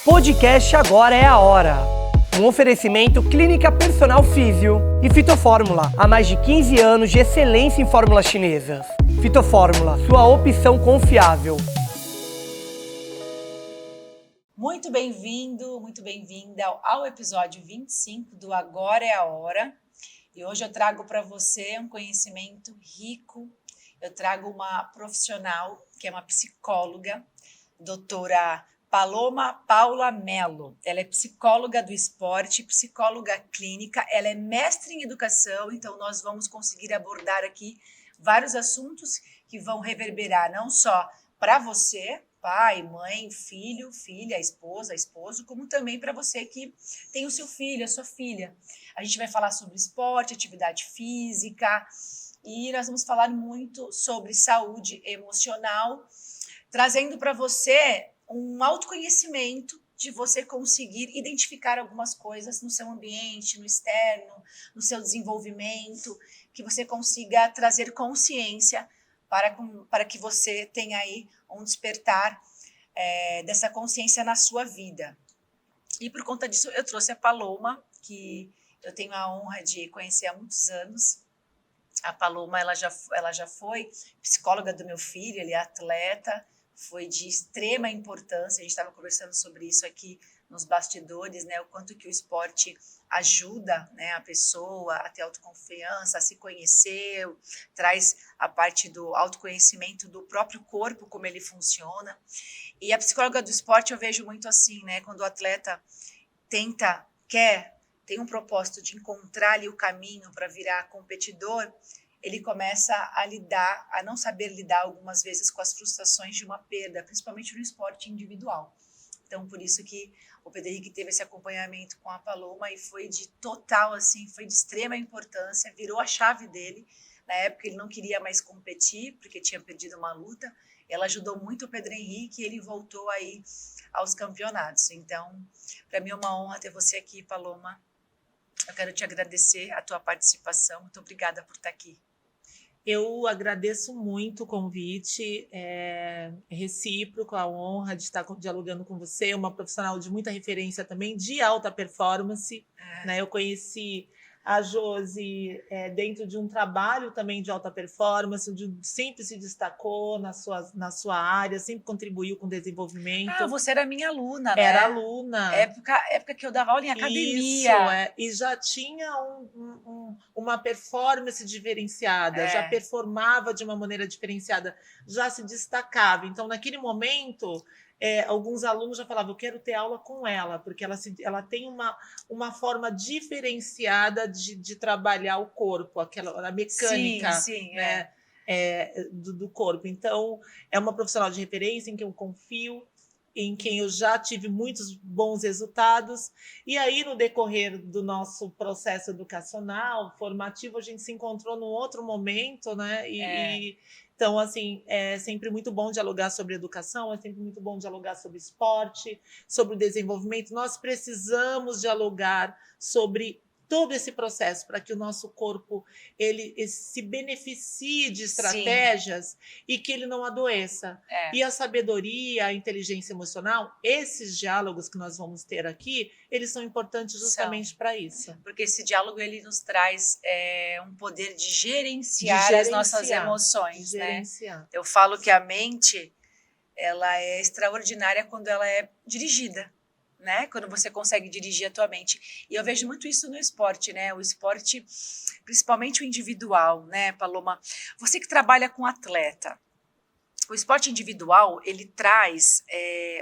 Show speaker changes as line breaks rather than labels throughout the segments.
Podcast Agora é a Hora. Um oferecimento Clínica Personal Físio e Fitofórmula. Há mais de 15 anos de excelência em fórmulas chinesas. Fitofórmula, sua opção confiável.
Muito bem-vindo, muito bem-vinda ao episódio 25 do Agora é a Hora. E hoje eu trago para você um conhecimento rico. Eu trago uma profissional, que é uma psicóloga, doutora Paloma Paula Mello. Ela é psicóloga do esporte, psicóloga clínica, ela é mestre em educação, então nós vamos conseguir abordar aqui vários assuntos que vão reverberar não só para você, pai, mãe, filho, filha, esposa, esposo, como também para você que tem o seu filho, a sua filha. A gente vai falar sobre esporte, atividade física e nós vamos falar muito sobre saúde emocional, trazendo para você um autoconhecimento de você conseguir identificar algumas coisas no seu ambiente, no externo, no seu desenvolvimento, que você consiga trazer consciência para que você tenha aí um despertar dessa consciência na sua vida. E por conta disso eu trouxe a Paloma, que eu tenho a honra de conhecer há muitos anos. A Paloma ela já foi psicóloga do meu filho, ele é atleta, foi de extrema importância, a gente estava conversando sobre isso aqui nos bastidores, né, o quanto que o esporte ajuda, né, a pessoa a ter autoconfiança, a se conhecer, traz a parte do autoconhecimento do próprio corpo, como ele funciona. E a psicóloga do esporte eu vejo muito assim, né, quando o atleta tem um propósito de encontrar ali o caminho para virar competidor, ele começa a não saber lidar algumas vezes com as frustrações de uma perda, principalmente no esporte individual. Então, por isso que o Pedro Henrique teve esse acompanhamento com a Paloma e foi de total, assim, foi de extrema importância, virou a chave dele. Na época ele não queria mais competir, porque tinha perdido uma luta. Ela ajudou muito o Pedro Henrique e ele voltou aí aos campeonatos. Então, para mim é uma honra ter você aqui, Paloma. Eu quero te agradecer a tua participação. Muito obrigada por estar aqui.
Eu agradeço muito o convite, é recíproco, a honra de estar dialogando com você, uma profissional de muita referência também, de alta performance. Né? Eu conheci a Josi dentro de um trabalho também de alta performance, sempre se destacou na sua área, sempre contribuiu com o desenvolvimento.
Ah, você era minha aluna, né?
Era aluna.
Época que eu dava aula em academia.
Isso, e já tinha uma performance diferenciada, já performava de uma maneira diferenciada, já se destacava. Então, naquele momento, alguns alunos já falavam, eu quero ter aula com ela, porque ela tem uma forma diferenciada de trabalhar o corpo, a mecânica,
sim,
né, do corpo. Então, é uma profissional de referência em que eu confio, em quem eu já tive muitos bons resultados. E aí, no decorrer do nosso processo educacional, formativo, a gente se encontrou num outro momento, né? Então, assim, é sempre muito bom dialogar sobre educação, é sempre muito bom dialogar sobre esporte, sobre o desenvolvimento. Nós precisamos dialogar sobre todo esse processo para que o nosso corpo ele se beneficie de estratégias. Sim. E que ele não adoeça. E a sabedoria, a inteligência emocional, esses diálogos que nós vamos ter aqui, eles são importantes justamente para isso.
Porque esse diálogo ele nos traz um poder de gerenciar as nossas emoções. Né? Eu falo que a mente ela é extraordinária quando ela é dirigida. Né? Quando você consegue dirigir a tua mente. E eu vejo muito isso no esporte, né? O esporte, principalmente o individual, né, Paloma? Você que trabalha com atleta, o esporte individual, ele traz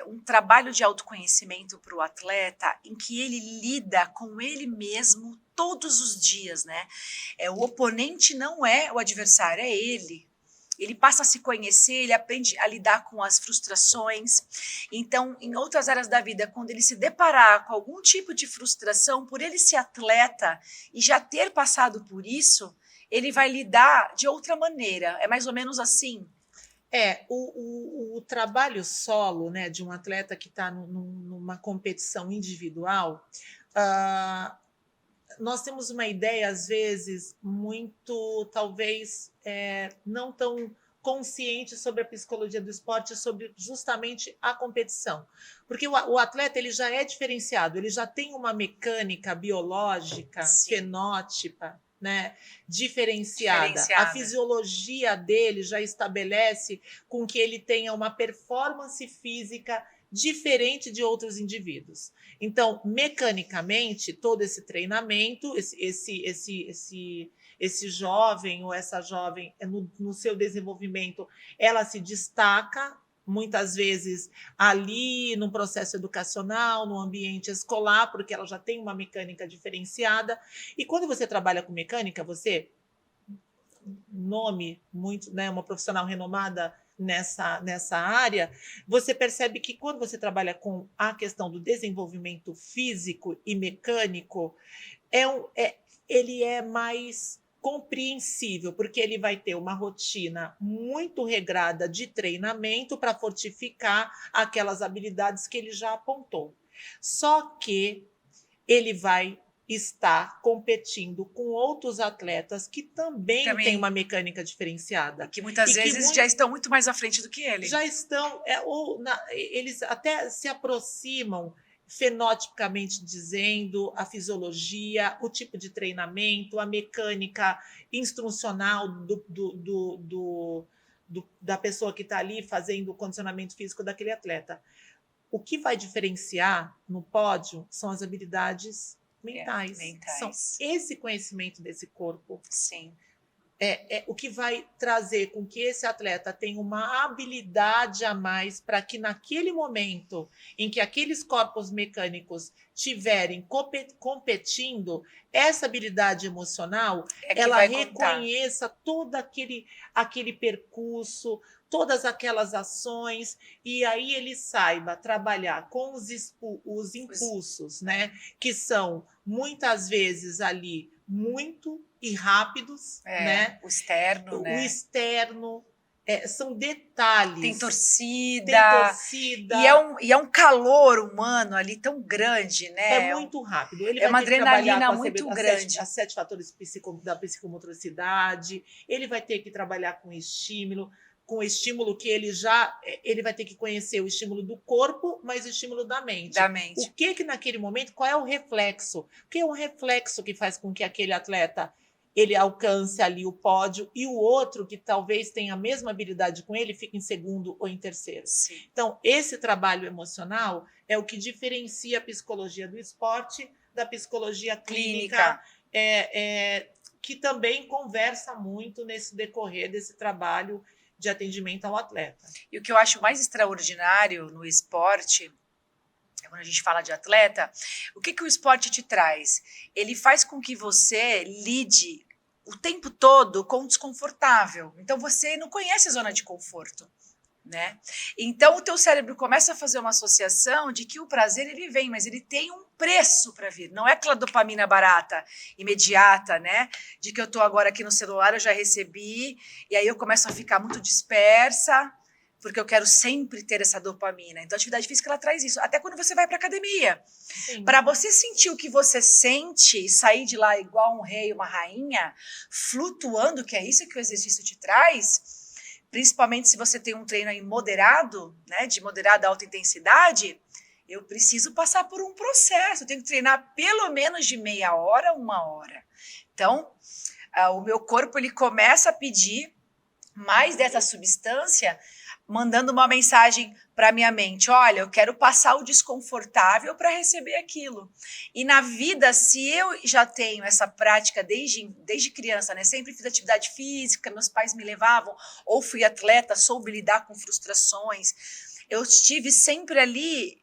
um trabalho de autoconhecimento para o atleta em que ele lida com ele mesmo todos os dias, né? O oponente não é o adversário, é ele. Ele passa a se conhecer, ele aprende a lidar com as frustrações. Então, em outras áreas da vida, quando ele se deparar com algum tipo de frustração, por ele ser atleta e já ter passado por isso, ele vai lidar de outra maneira. É mais ou menos assim?
O trabalho solo, né, de um atleta que está numa competição individual, nós temos uma ideia, às vezes, muito, talvez, não tão consciente sobre a psicologia do esporte, sobre justamente a competição. Porque o atleta ele já é diferenciado, ele já tem uma mecânica biológica,
Sim.
fenótipa, né, diferenciada. A fisiologia dele já estabelece com que ele tenha uma performance física diferente de outros indivíduos. Então, mecanicamente, todo esse treinamento, esse jovem ou essa jovem, no seu desenvolvimento, ela se destaca, muitas vezes ali no processo educacional, no ambiente escolar, porque ela já tem uma mecânica diferenciada. E quando você trabalha com mecânica, você, nome muito, né, uma profissional renomada nessa área, você percebe que quando você trabalha com a questão do desenvolvimento físico e mecânico, ele é mais compreensível, porque ele vai ter uma rotina muito regrada de treinamento para fortificar aquelas habilidades que ele já apontou. Só que ele vai estar competindo com outros atletas que também têm uma mecânica diferenciada.
E que muitas vezes já estão muito mais à frente do que ele.
Já estão, eles até se aproximam fenotipicamente dizendo, a fisiologia, o tipo de treinamento, a mecânica instrucional da pessoa que está ali fazendo o condicionamento físico daquele atleta. O que vai diferenciar no pódio são as habilidades mentais. São esse conhecimento desse corpo.
Sim.
O que vai trazer com que esse atleta tenha uma habilidade a mais para que naquele momento em que aqueles corpos mecânicos estiverem competindo, essa habilidade emocional, ela reconheça todo aquele percurso, todas aquelas ações, e aí ele saiba trabalhar com os impulsos, né? Que são muitas vezes ali muito e rápidos, né?
O externo, né?
O externo, são detalhes.
Tem torcida. E é um calor humano ali tão grande, né?
É muito rápido. Ele
vai uma adrenalina muito grande.
As 7 fatores da psicomotricidade. Ele vai ter que trabalhar com estímulo que ele vai ter que conhecer o estímulo do corpo, mas o estímulo da mente. O que naquele momento, qual é o reflexo? O que é um reflexo que faz com que aquele atleta ele alcance ali o pódio e o outro que talvez tenha a mesma habilidade com ele fique em segundo ou em terceiro.
Sim.
Então, esse trabalho emocional é o que diferencia a psicologia do esporte da psicologia clínica. Que também conversa muito nesse decorrer desse trabalho de atendimento ao atleta.
E o que eu acho mais extraordinário no esporte, quando a gente fala de atleta, o que o esporte te traz? Ele faz com que você lide o tempo todo com o desconfortável. Então, você não conhece a zona de conforto, né? Então, o teu cérebro começa a fazer uma associação de que o prazer, ele vem, mas ele tem um preço para vir. Não é aquela dopamina barata, imediata, né? De que eu tô agora aqui no celular, eu já recebi, e aí eu começo a ficar muito dispersa, porque eu quero sempre ter essa dopamina. Então, a atividade física, ela traz isso. Até quando você vai para academia. Para você sentir o que você sente e sair de lá igual um rei, uma rainha, flutuando, que é isso que o exercício te traz, principalmente se você tem um treino aí moderado, né, de moderada alta intensidade, eu preciso passar por um processo. Eu tenho que treinar pelo menos de meia hora, 1 hora. Então, o meu corpo ele começa a pedir mais dessa substância, mandando uma mensagem para minha mente, olha, eu quero passar o desconfortável para receber aquilo. E na vida, se eu já tenho essa prática desde criança, né? Sempre fiz atividade física, meus pais me levavam, ou fui atleta, soube lidar com frustrações, eu estive sempre ali,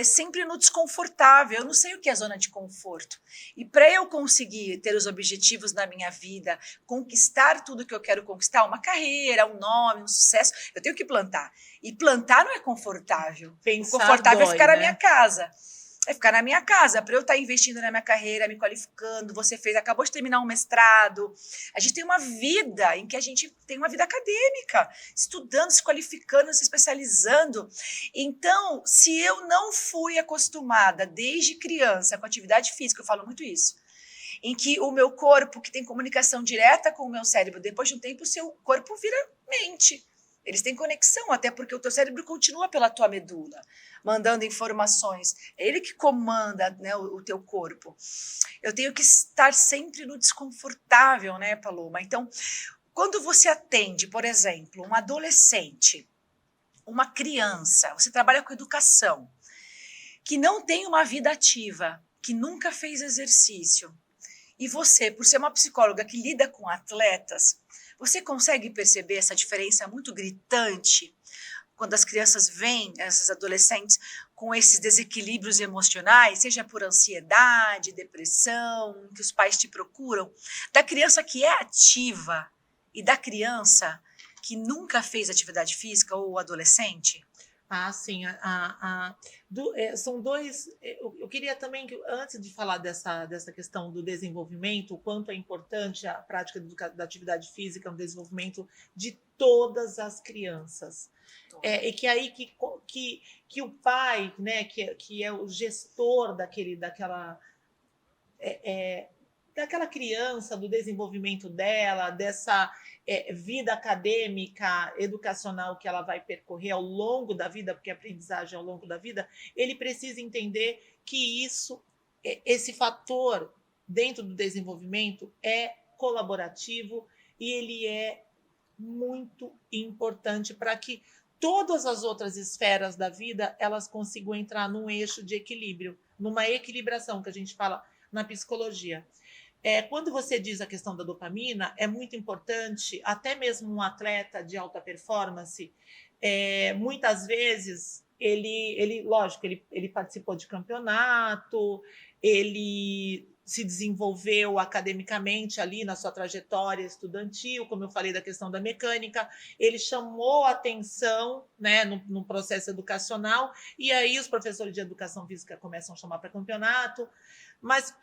sempre no desconfortável. Eu não sei o que é zona de conforto. E para eu conseguir ter os objetivos na minha vida, conquistar tudo que eu quero conquistar, uma carreira, um nome, um sucesso, eu tenho que plantar. E plantar não é confortável.
Pensar
o confortável
dói,
é ficar
né?
na minha casa. É ficar na minha casa, para eu estar investindo na minha carreira, me qualificando. Você acabou de terminar um mestrado. A gente tem uma vida em que a gente tem uma vida acadêmica, estudando, se qualificando, se especializando. Então, se eu não fui acostumada desde criança com atividade física, eu falo muito isso, em que o meu corpo, que tem comunicação direta com o meu cérebro, depois de um tempo o seu corpo vira mente. Eles têm conexão, até porque o teu cérebro continua pela tua medula, mandando informações. É ele que comanda, né, o teu corpo. Eu tenho que estar sempre no desconfortável, né, Paloma? Então, quando você atende, por exemplo, um adolescente, uma criança, você trabalha com educação, que não tem uma vida ativa, que nunca fez exercício, e você, por ser uma psicóloga que lida com atletas, você consegue perceber essa diferença muito gritante quando as crianças veem, essas adolescentes, com esses desequilíbrios emocionais, seja por ansiedade, depressão, que os pais te procuram, da criança que é ativa e da criança que nunca fez atividade física ou adolescente?
Ah, sim. São dois. Eu queria também, antes de falar dessa questão do desenvolvimento, o quanto é importante a prática da atividade física no desenvolvimento de todas as crianças. E que aí que o pai, né, que é o gestor daquela criança, do desenvolvimento dela, dessa vida acadêmica, educacional que ela vai percorrer ao longo da vida, porque a aprendizagem é ao longo da vida, ele precisa entender que esse fator dentro do desenvolvimento é colaborativo e ele é muito importante para que todas as outras esferas da vida elas consigam entrar num eixo de equilíbrio, numa equilibração que a gente fala na psicologia. Quando você diz a questão da dopamina, é muito importante, até mesmo um atleta de alta performance, muitas vezes lógico, ele participou de campeonato, ele se desenvolveu academicamente ali na sua trajetória estudantil, como eu falei da questão da mecânica, ele chamou atenção, né, no processo educacional, e aí os professores de educação física começam a chamar para campeonato. Mas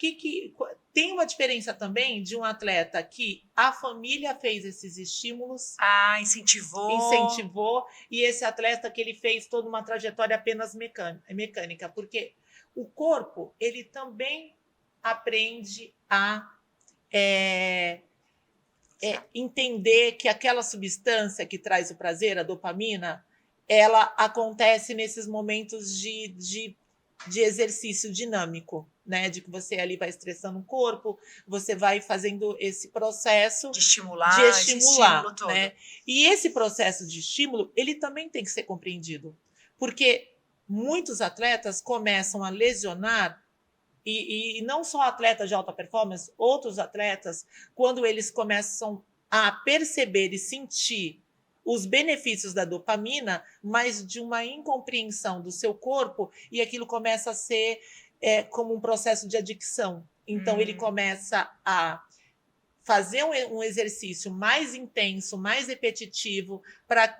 tem uma diferença também de um atleta que a família fez esses estímulos.
Incentivou.
E esse atleta que ele fez toda uma trajetória apenas mecânica, porque o corpo, ele também aprende a entender que aquela substância que traz o prazer, a dopamina, ela acontece nesses momentos de exercício dinâmico, né? De que você ali vai estressando o corpo, você vai fazendo esse processo
de estimular
esse estímulo todo. Né? E esse processo de estímulo, ele também tem que ser compreendido, porque muitos atletas começam a lesionar, e não só atletas de alta performance, outros atletas, quando eles começam a perceber e sentir os benefícios da dopamina, mas de uma incompreensão do seu corpo, e aquilo começa a ser como um processo de adicção. Então, ele começa a fazer um exercício mais intenso, mais repetitivo, para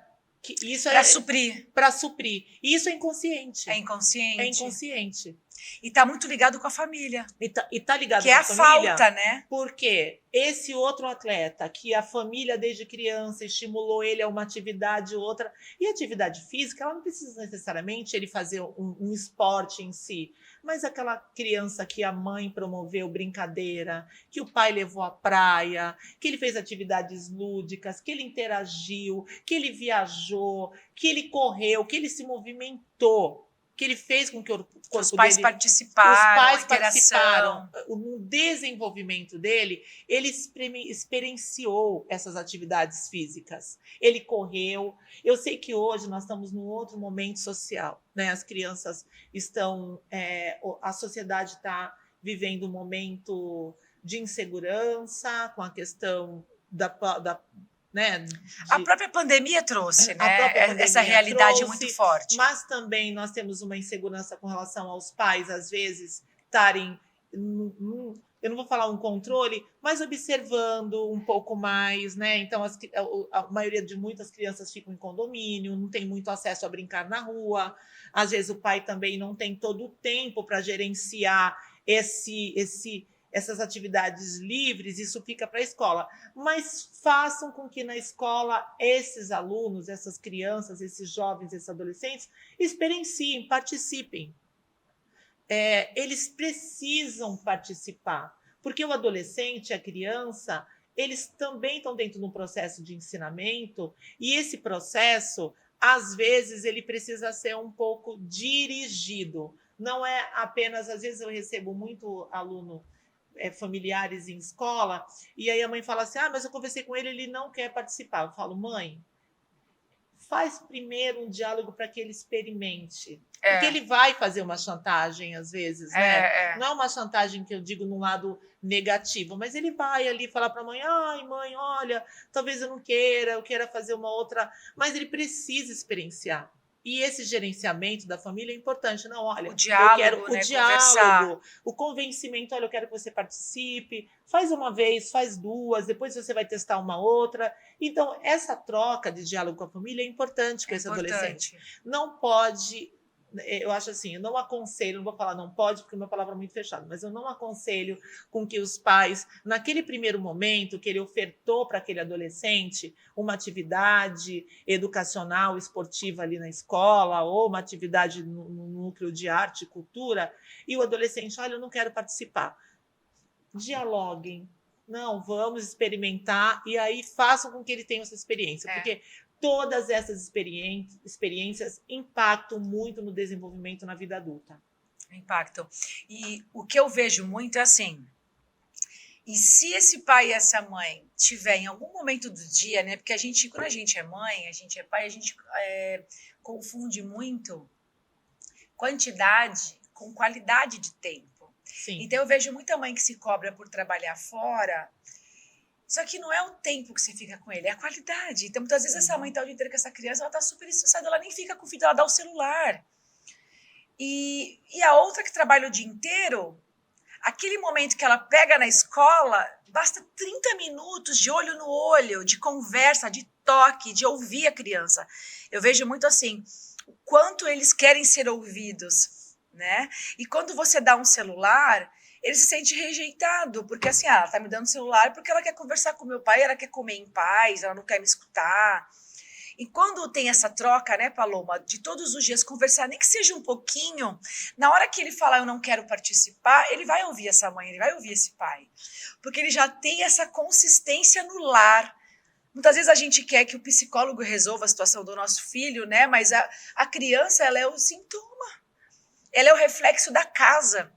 suprir.
Para suprir. E isso é inconsciente.
É inconsciente.
É inconsciente.
E está muito ligado com a família.
E tá ligado
com
a
família. Que é a falta, né?
Porque esse outro atleta, que a família desde criança estimulou ele a uma atividade ou outra, e a atividade física, ela não precisa necessariamente ele fazer um esporte em si, mas aquela criança que a mãe promoveu brincadeira, que o pai levou à praia, que ele fez atividades lúdicas, que ele interagiu, que ele viajou, que ele correu, que ele se movimentou, que ele fez com que o corpo
os pais
dele...
participaram,
os pais
interação.
participaram. No desenvolvimento dele, ele experienciou essas atividades físicas. Ele correu. Eu sei que hoje nós estamos num outro momento social, né? As crianças estão... a sociedade está vivendo um momento de insegurança com a questão né,
a própria pandemia trouxe, né? Essa realidade muito forte.
Mas também nós temos uma insegurança com relação aos pais, às vezes, estarem, eu não vou falar um controle, mas observando um pouco mais, né? Então, a maioria de muitas crianças ficam em condomínio, não tem muito acesso a brincar na rua. Às vezes, o pai também não tem todo o tempo para gerenciar essas atividades livres, isso fica para a escola. Mas façam com que na escola esses alunos, essas crianças, esses jovens, esses adolescentes experienciem, participem. Eles precisam participar, Porque o adolescente, a criança, eles também estão dentro de um processo de ensinamento, e esse processo, às vezes, ele precisa ser um pouco dirigido. Não é apenas, às vezes eu recebo muito aluno familiares em escola, e aí a mãe fala assim, mas eu conversei com ele, ele não quer participar. Eu falo, mãe, faz primeiro um diálogo para que ele experimente. Porque ele vai fazer uma chantagem, às vezes, né? Não é uma chantagem que eu digo no lado negativo, mas ele vai ali falar para a mãe, ai, mãe, olha, talvez eu não queira, eu queira fazer uma outra... Mas ele precisa experienciar. E esse gerenciamento da família é importante. Não, olha,
o diálogo,
eu quero
né?
o diálogo,
Conversar.
o convencimento, olha, eu quero que você participe, faz uma vez, faz duas, depois você vai testar uma outra. Então, essa troca de diálogo com a família é importante para esse adolescente. Não pode, eu acho assim, eu não aconselho, não vou falar não pode, porque é uma palavra muito fechada, mas eu não aconselho com que os pais, naquele primeiro momento que ele ofertou para aquele adolescente uma atividade educacional, esportiva ali na escola, ou uma atividade no núcleo de arte e cultura, e o adolescente, olha, eu não quero participar. Dialoguem. Não, vamos experimentar, e aí façam com que ele tenha essa experiência, porque todas essas experiências impactam muito no desenvolvimento na vida adulta.
Impactam. E o que eu vejo muito é assim, e se esse pai e essa mãe tiver em algum momento do dia, né? Porque quando a gente é mãe, a gente é pai, a gente confunde muito quantidade com qualidade de tempo.
Sim.
Então eu vejo muita mãe que se cobra por trabalhar fora, só que não é o tempo que você fica com ele, é a qualidade. Então muitas vezes essa mãe tá o dia inteiro com essa criança, ela tá super estressada, ela nem fica com o filho, ela dá o celular. E a outra que trabalha o dia inteiro, aquele momento que ela pega na escola, basta 30 minutos de olho no olho, de conversa, de toque, de ouvir a criança. Eu vejo muito assim, o quanto eles querem ser ouvidos, né? E quando você dá um celular, ele se sente rejeitado, porque assim, ela tá me dando celular porque ela quer conversar com meu pai, ela quer comer em paz, ela não quer me escutar. E quando tem essa troca, né, Paloma, de todos os dias conversar, nem que seja um pouquinho, na hora que ele falar eu não quero participar, ele vai ouvir essa mãe, ele vai ouvir esse pai. Porque ele já tem essa consistência no lar. Muitas vezes a gente quer que o psicólogo resolva a situação do nosso filho, né? Mas a criança, ela é o sintoma. Ela é o reflexo da casa.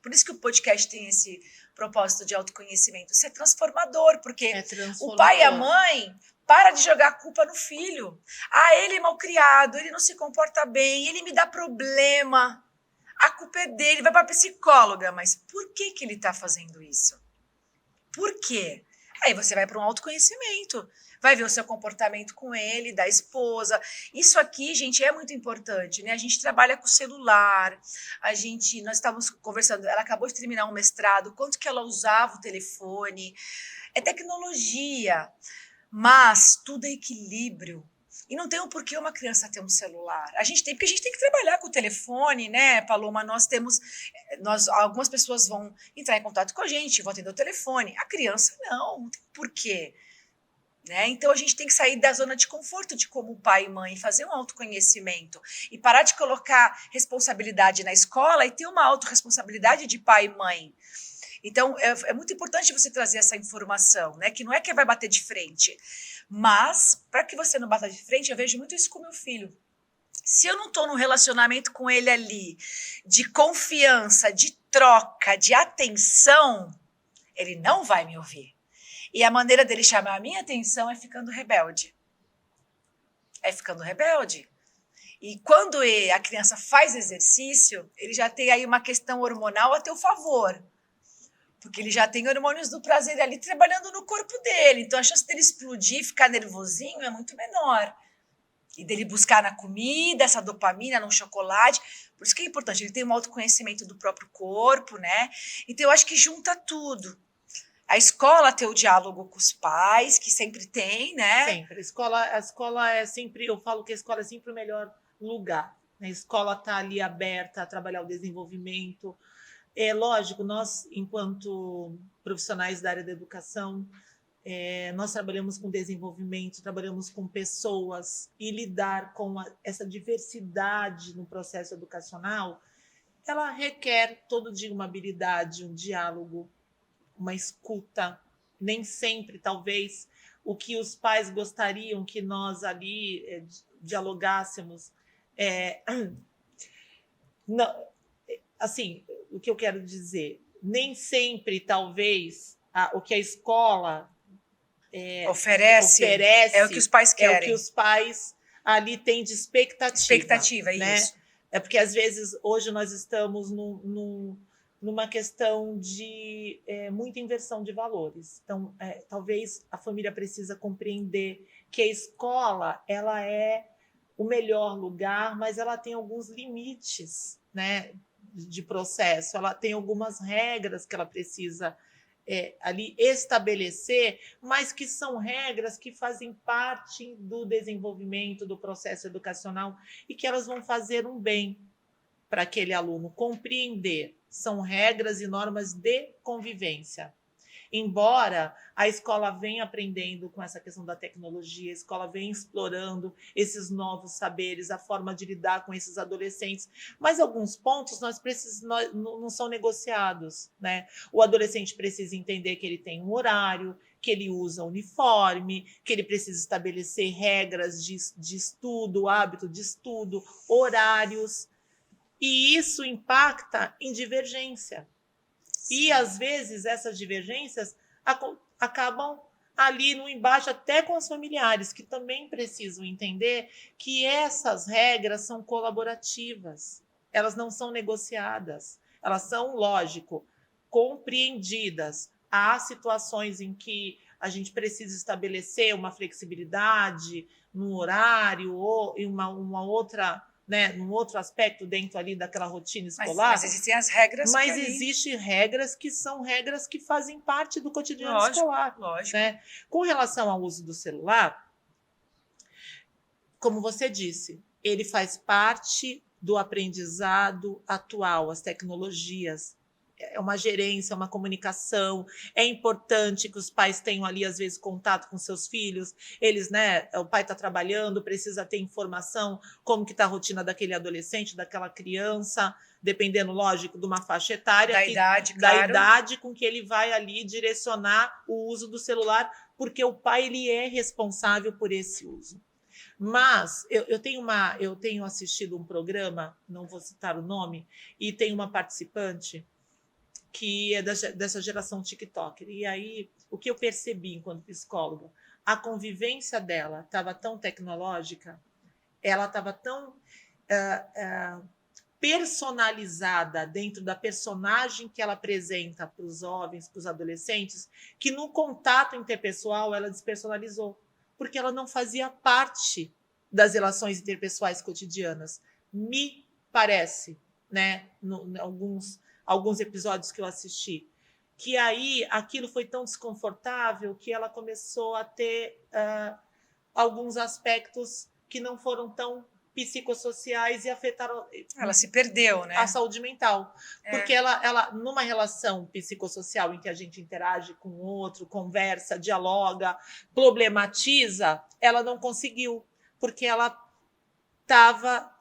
Por isso que o podcast tem esse propósito de autoconhecimento, ser transformador, porque o pai e a mãe para de jogar a culpa no filho. Ele é mal criado, ele não se comporta bem, ele me dá problema. A culpa é dele, vai para a psicóloga. Mas por que ele está fazendo isso? Por quê? Aí você vai para um autoconhecimento, vai ver o seu comportamento com ele, da esposa. Isso aqui, gente, é muito importante, né? A gente trabalha com o celular, nós estávamos conversando, ela acabou de terminar um mestrado, quanto que ela usava o telefone. É tecnologia, mas tudo é equilíbrio. E não tem um porquê uma criança ter um celular. Porque a gente tem que trabalhar com o telefone, né, Paloma? Algumas pessoas vão entrar em contato com a gente, vão atender o telefone. A criança não tem porquê. Né? Então a gente tem que sair da zona de conforto de como pai e mãe, fazer um autoconhecimento e parar de colocar responsabilidade na escola e ter uma autorresponsabilidade de pai e mãe. Então, é muito importante você trazer essa informação, né? Que não é que vai bater de frente. Mas, para que você não bata de frente, eu vejo muito isso com meu filho. Se eu não estou num relacionamento com ele ali, de confiança, de troca, de atenção, ele não vai me ouvir. E a maneira dele chamar a minha atenção é ficando rebelde. E quando a criança faz exercício, ele já tem aí uma questão hormonal a teu favor. Porque ele já tem hormônios do prazer ali trabalhando no corpo dele. Então, a chance dele explodir, ficar nervosinho é muito menor. E dele buscar na comida, essa dopamina, no chocolate. Por isso que é importante, ele tem um autoconhecimento do próprio corpo, né? Então, eu acho que junta tudo. A escola tem o diálogo com os pais, que sempre tem, né?
Sempre. A escola é sempre... Eu falo que a escola é sempre o melhor lugar. A escola está ali aberta a trabalhar o desenvolvimento. É lógico, nós, enquanto profissionais da área da educação, nós trabalhamos com desenvolvimento, trabalhamos com pessoas, e lidar com essa diversidade no processo educacional, ela requer todo dia uma habilidade, um diálogo uma escuta, nem sempre, talvez, o que os pais gostariam que nós ali dialogássemos. Não, assim, o que eu quero dizer, nem sempre, talvez, o que a escola
oferece é o que os pais querem.
É o que os pais ali têm de expectativa.
Expectativa,
né?
Isso.
É porque, às vezes, hoje nós estamos numa questão de muita inversão de valores. Então, talvez a família precisa compreender que a escola ela é o melhor lugar, mas ela tem alguns limites, né, de processo. Ela tem algumas regras que ela precisa ali estabelecer, mas que são regras que fazem parte do desenvolvimento do processo educacional e que elas vão fazer um bem para aquele aluno compreender. São regras e normas de convivência. Embora a escola venha aprendendo com essa questão da tecnologia, a escola venha explorando esses novos saberes, a forma de lidar com esses adolescentes, mas alguns pontos não são negociados, né? O adolescente precisa entender que ele tem um horário, que ele usa uniforme, que ele precisa estabelecer regras de estudo, hábito de estudo, horários, e isso impacta em divergência. E, às vezes, essas divergências acabam ali no embate até com os familiares, que também precisam entender que essas regras são colaborativas, elas não são negociadas, elas são, lógico, compreendidas. Há situações em que a gente precisa estabelecer uma flexibilidade no horário ou em uma outra... né, num outro aspecto dentro ali daquela rotina escolar.
Mas existem as regras.
Mas existem regras que são regras que fazem parte do cotidiano escolar.
Lógico.
Né? Com relação ao uso do celular, como você disse, ele faz parte do aprendizado atual, as tecnologias. É uma gerência, uma comunicação. É importante que os pais tenham ali, às vezes, contato com seus filhos. Eles, né? O pai está trabalhando, precisa ter informação como que está a rotina daquele adolescente, daquela criança, dependendo, lógico, de uma faixa etária.
Da idade,
da
claro.
idade com que ele vai ali direcionar o uso do celular, porque o pai ele é responsável por esse uso. Mas eu tenho assistido um programa, não vou citar o nome, e tem uma participante que é dessa geração TikToker. E aí, o que eu percebi enquanto psicóloga, a convivência dela estava tão tecnológica, ela estava tão personalizada dentro da personagem que ela apresenta para os jovens, para os adolescentes, que no contato interpessoal ela despersonalizou, porque ela não fazia parte das relações interpessoais cotidianas. Me parece, né, alguns episódios que eu assisti, que aí aquilo foi tão desconfortável que ela começou a ter alguns aspectos que não foram tão psicossociais e afetaram...
Ela se perdeu, né?
A saúde mental. Porque ela, numa relação psicossocial em que a gente interage com o outro, conversa, dialoga, problematiza, ela não conseguiu, porque ela estava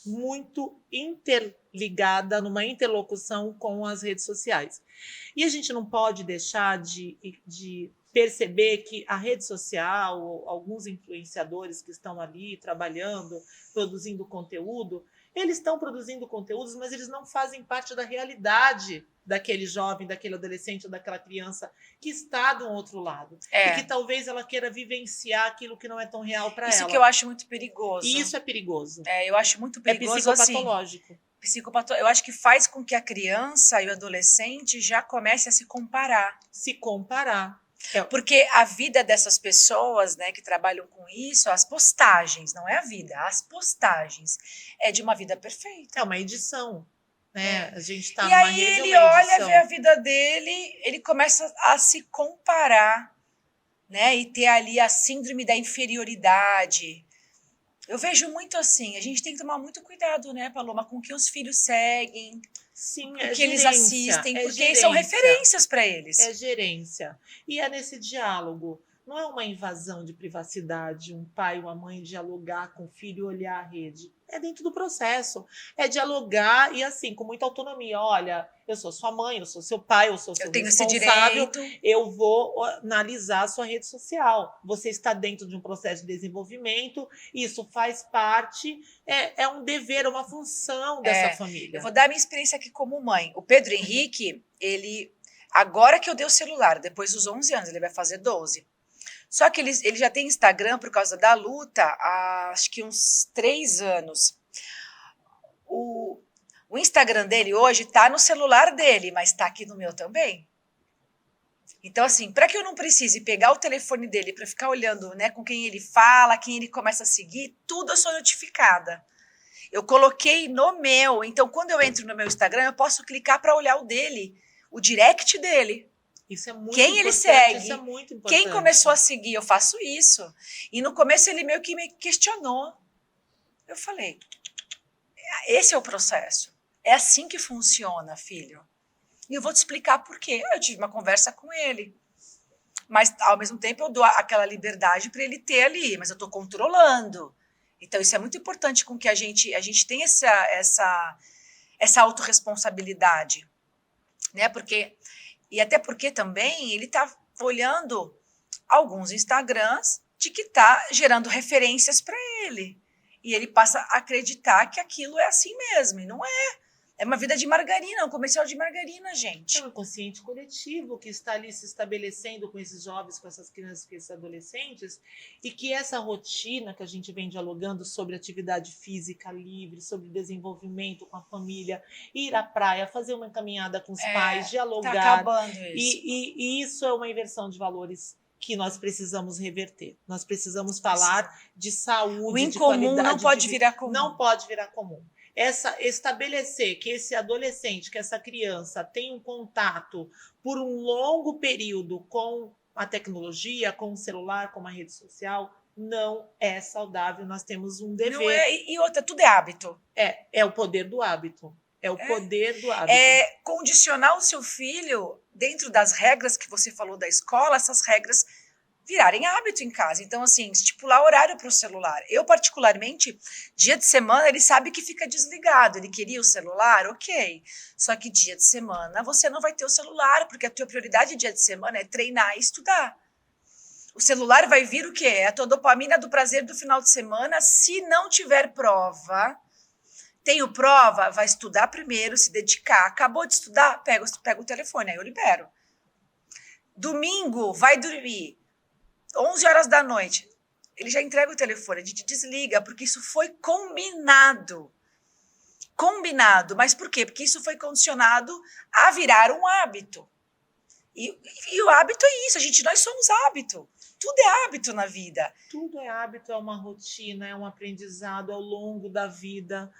muito interligada numa interlocução com as redes sociais. E a gente não pode deixar de perceber que a rede social, alguns influenciadores que estão ali trabalhando, produzindo conteúdo, eles estão produzindo conteúdos, mas eles não fazem parte da realidade daquele jovem, daquele adolescente ou daquela criança que está do outro lado. E que talvez ela queira vivenciar aquilo que não é tão real para ela.
Isso que eu acho muito perigoso.
E isso é perigoso.
Eu acho muito perigoso.
É psicopatológico.
Assim, eu acho que faz com que a criança e o adolescente já comece a se comparar.
Se comparar.
Porque a vida dessas pessoas, né, que trabalham com isso, as postagens, não é a vida, as postagens, é de uma vida perfeita.
É uma edição, né? A gente tá
e aí ele olha, vê a vida dele, ele começa a se comparar, né, e ter ali a síndrome da inferioridade. Eu vejo muito assim, a gente tem que tomar muito cuidado, né, Paloma, com que os filhos seguem.
Sim,
que eles assistem, porque são referências para eles.
É gerência. E é nesse diálogo. Não é uma invasão de privacidade, um pai ou uma mãe dialogar com o filho e olhar a rede. É dentro do processo. É dialogar e assim, com muita autonomia. Olha, eu sou sua mãe, eu sou seu pai, eu sou seu
Eu tenho esse
responsável.
direito.
Eu vou analisar a sua rede social. Você está dentro de um processo de desenvolvimento, isso faz parte, é um dever, uma função dessa família.
Eu vou dar a minha experiência aqui como mãe. O Pedro Henrique, ele, agora que eu dei o celular, depois dos 11 anos, ele vai fazer 12. Só que ele já tem Instagram por causa da luta há acho que uns 3 anos. O Instagram dele hoje está no celular dele, mas está aqui no meu também. Então, assim, para que eu não precise pegar o telefone dele para ficar olhando, né, com quem ele fala, quem ele começa a seguir, tudo eu sou notificada. Eu coloquei no meu, então quando eu entro no meu Instagram, eu posso clicar para olhar o dele, o direct dele.
Isso é muito
Quem
importante,
ele segue,
isso é muito importante.
quem começou a seguir, eu faço isso. E no começo ele meio que me questionou. Eu falei, esse é o processo. É assim que funciona, filho. E eu vou te explicar por quê. Eu tive uma conversa com ele. Mas, ao mesmo tempo, eu dou aquela liberdade para ele ter ali. Mas eu estou controlando. Então, isso é muito importante com que a gente tenha essa autorresponsabilidade. Né? E até porque também ele está olhando alguns Instagrams de que está gerando referências para ele. E ele passa a acreditar que aquilo é assim mesmo. E não é. É uma vida de margarina, um comercial de margarina, gente.
É um inconsciente coletivo que está ali se estabelecendo com esses jovens, com essas crianças, com esses adolescentes, e que essa rotina que a gente vem dialogando sobre atividade física livre, sobre desenvolvimento com a família, ir à praia, fazer uma caminhada com os pais, dialogar.
Tá acabando isso.
E isso é uma inversão de valores que nós precisamos reverter. Nós precisamos falar de saúde,
o
de
incomum
qualidade
não pode
de vida.
virar comum.
Não pode virar comum. Estabelecer que esse adolescente, que essa criança tem um contato por um longo período com a tecnologia, com o celular, com a rede social, não é saudável. Nós temos um dever.
Não é, e outra, tudo é hábito.
É o poder do hábito. É o poder do hábito.
É condicionar o seu filho dentro das regras que você falou da escola, essas regras virarem hábito em casa. Então, assim, estipular horário para o celular. Eu, particularmente, dia de semana, ele sabe que fica desligado. Ele queria o celular, ok. Só que dia de semana você não vai ter o celular, porque a tua prioridade dia de semana é treinar e estudar. O celular vai vir o quê? É a tua dopamina do prazer do final de semana. Se não tiver prova, tenho prova, vai estudar primeiro, se dedicar. Acabou de estudar, pega o telefone, aí eu libero. Domingo, vai dormir. 11 horas da noite, ele já entrega o telefone, a gente desliga, porque isso foi combinado. Combinado, mas por quê? Porque isso foi condicionado a virar um hábito. E o hábito é isso, nós somos hábito. Tudo é hábito na vida.
Tudo é hábito, é uma rotina, é um aprendizado ao longo da vida.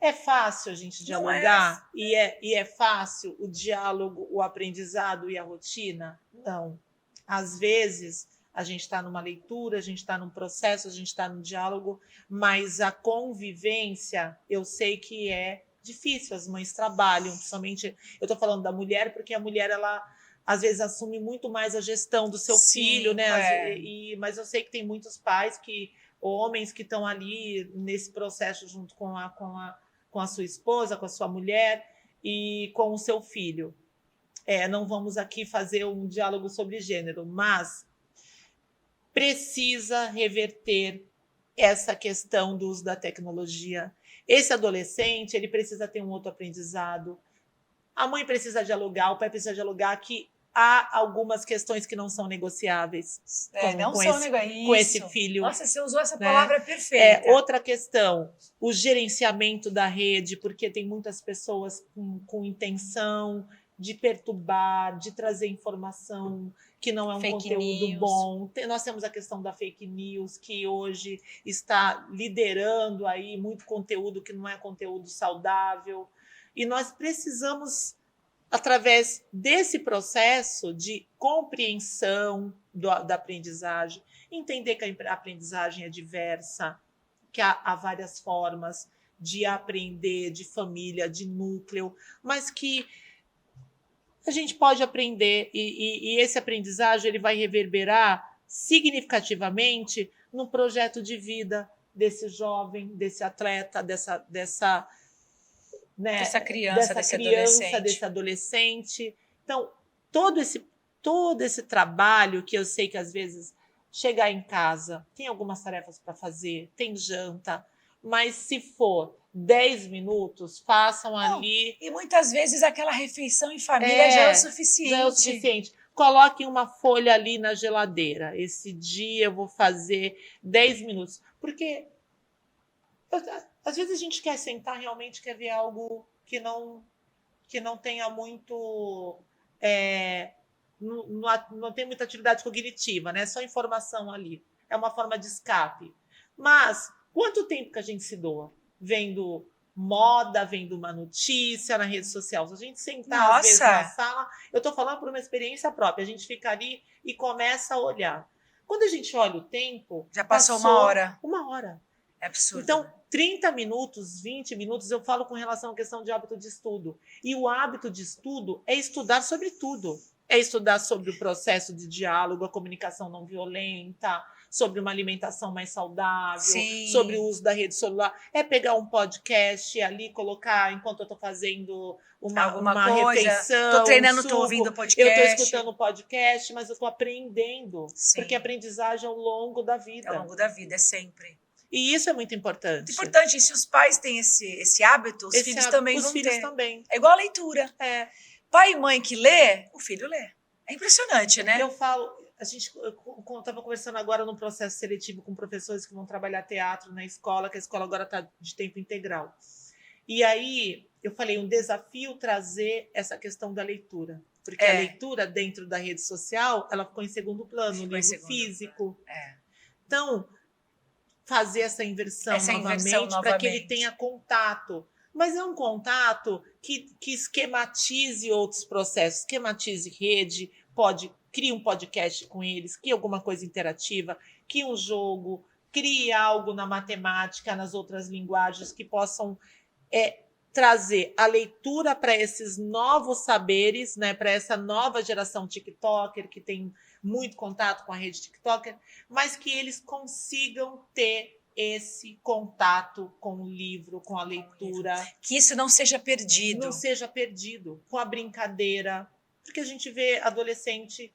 É fácil a gente dialogar? E é fácil o diálogo, o aprendizado e a rotina? Não. Às vezes a gente está numa leitura, a gente está num processo, a gente está num diálogo, mas a convivência, eu sei que é difícil, as mães trabalham, principalmente, eu estou falando da mulher, porque a mulher, ela às vezes assume muito mais a gestão do seu filho, né? Mas eu sei que tem muitos pais, homens que estão ali nesse processo junto com a sua esposa, com a sua mulher e com o seu filho. Não vamos aqui fazer um diálogo sobre gênero, mas precisa reverter essa questão do uso da tecnologia. Esse adolescente, ele precisa ter um outro aprendizado. A mãe precisa dialogar, o pai precisa dialogar, que há algumas questões que não são negociáveis com esse filho.
Nossa, você usou essa palavra perfeita.
Outra questão, o gerenciamento da rede, porque tem muitas pessoas com intenção de perturbar, de trazer informação que não é um conteúdo bom. Nós temos a questão da fake news, que hoje está liderando aí muito conteúdo que não é conteúdo saudável. E nós precisamos, através desse processo de compreensão da aprendizagem, entender que a aprendizagem é diversa, que há várias formas de aprender, de família, de núcleo, mas que a gente pode aprender e esse aprendizagem ele vai reverberar significativamente no projeto de vida desse jovem, desse atleta, dessa
criança,
desse adolescente. Então, todo esse trabalho que eu sei que às vezes chegar em casa, tem algumas tarefas para fazer, tem janta, mas se for 10 minutos, façam ali.
E muitas vezes aquela refeição em família já é o suficiente.
Já é o suficiente. Coloquem uma folha ali na geladeira. Esse dia eu vou fazer 10 minutos. Porque às vezes a gente quer sentar, realmente quer ver algo que não tenha muito... não tem muita atividade cognitiva, né? Só informação ali. É uma forma de escape. Mas quanto tempo que a gente se doa? Vendo moda, vendo uma notícia na rede social. Se a gente sentar, às vezes, na sala... Eu estou falando por uma experiência própria. A gente fica ali e começa a olhar. Quando a gente olha o tempo...
Já passou uma hora.
Uma hora.
É absurdo.
Então, 30 minutos, 20 minutos, eu falo com relação à questão de hábito de estudo. E o hábito de estudo é estudar sobre tudo. É estudar sobre o processo de diálogo, a comunicação não violenta, sobre uma alimentação mais saudável,
Sim.
sobre o uso da rede celular. É pegar um podcast ali, colocar enquanto eu estou fazendo uma refeição.
Estou treinando, estou ouvindo podcast.
Eu estou escutando o podcast, mas eu estou aprendendo.
Sim.
Porque a aprendizagem é ao longo da vida.
É ao longo da vida, é sempre.
E isso é muito importante.
Importante, e se os pais têm esse hábito, os filhos também vão ter. Os filhos
também.
É igual a leitura. Pai e mãe que lê, o filho lê. É impressionante, né?
Eu falo, eu estava conversando agora no processo seletivo com professores que vão trabalhar teatro na escola, que a escola agora está de tempo integral. E aí eu falei, um desafio trazer essa questão da leitura. Porque a leitura dentro da rede social, ela ficou em segundo plano, o livro físico. Então, fazer essa inversão novamente para que ele tenha contato. Mas é um contato que esquematize outros processos, esquematize rede, crie um podcast com eles, crie alguma coisa interativa, crie um jogo, crie algo na matemática, nas outras linguagens que possam trazer a leitura para esses novos saberes, né, para essa nova geração TikToker, que tem muito contato com a rede TikToker, mas que eles consigam ter esse contato com o livro, com a leitura.
Que isso não seja perdido.
Não seja perdido, com a brincadeira. Porque a gente vê adolescente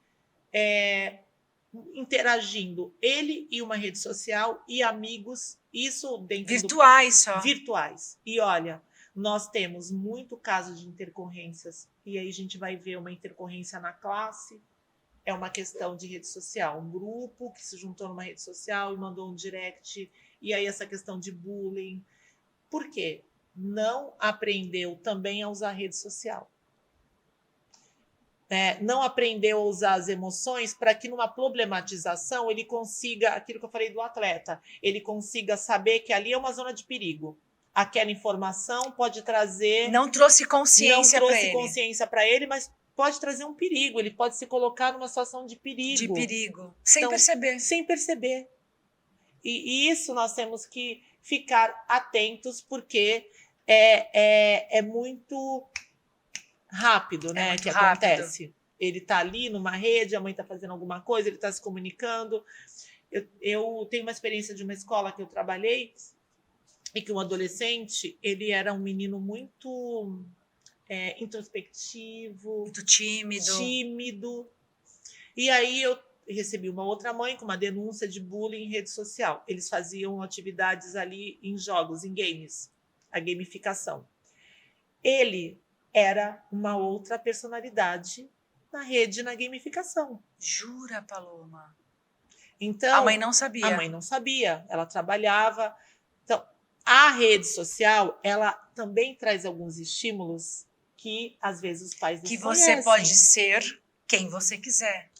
interagindo, ele e uma rede social e amigos, isso dentro
virtuais.
Virtuais. E olha, nós temos muito caso de intercorrências, e aí a gente vai ver uma intercorrência na classe, é uma questão de rede social, um grupo que se juntou numa rede social e mandou um direct, e aí essa questão de bullying. Por quê? Não aprendeu também a usar a rede social. Não aprendeu a usar as emoções para que numa problematização ele consiga, aquilo que eu falei do atleta, ele consiga saber que ali é uma zona de perigo. Aquela informação pode trazer...
Não trouxe consciência
para ele, mas pode trazer um perigo, ele pode se colocar numa situação de perigo.
De perigo, sem perceber.
Sem perceber. E isso nós temos que ficar atentos, porque é muito rápido, né, que acontece. Ele está ali numa rede, a mãe está fazendo alguma coisa, ele está se comunicando. Eu tenho uma experiência de uma escola que eu trabalhei, e que um adolescente, ele era um menino muito... introspectivo,
muito tímido.
E aí eu recebi uma outra mãe com uma denúncia de bullying em rede social. Eles faziam atividades ali em jogos, em games, a gamificação. Ele era uma outra personalidade na rede, na gamificação.
Jura, Paloma?
Então,
a mãe não sabia.
A mãe não sabia, ela trabalhava. Então, a rede social, ela também traz alguns estímulos que, às vezes, os pais desconhecem.
Que você pode ser quem você quiser.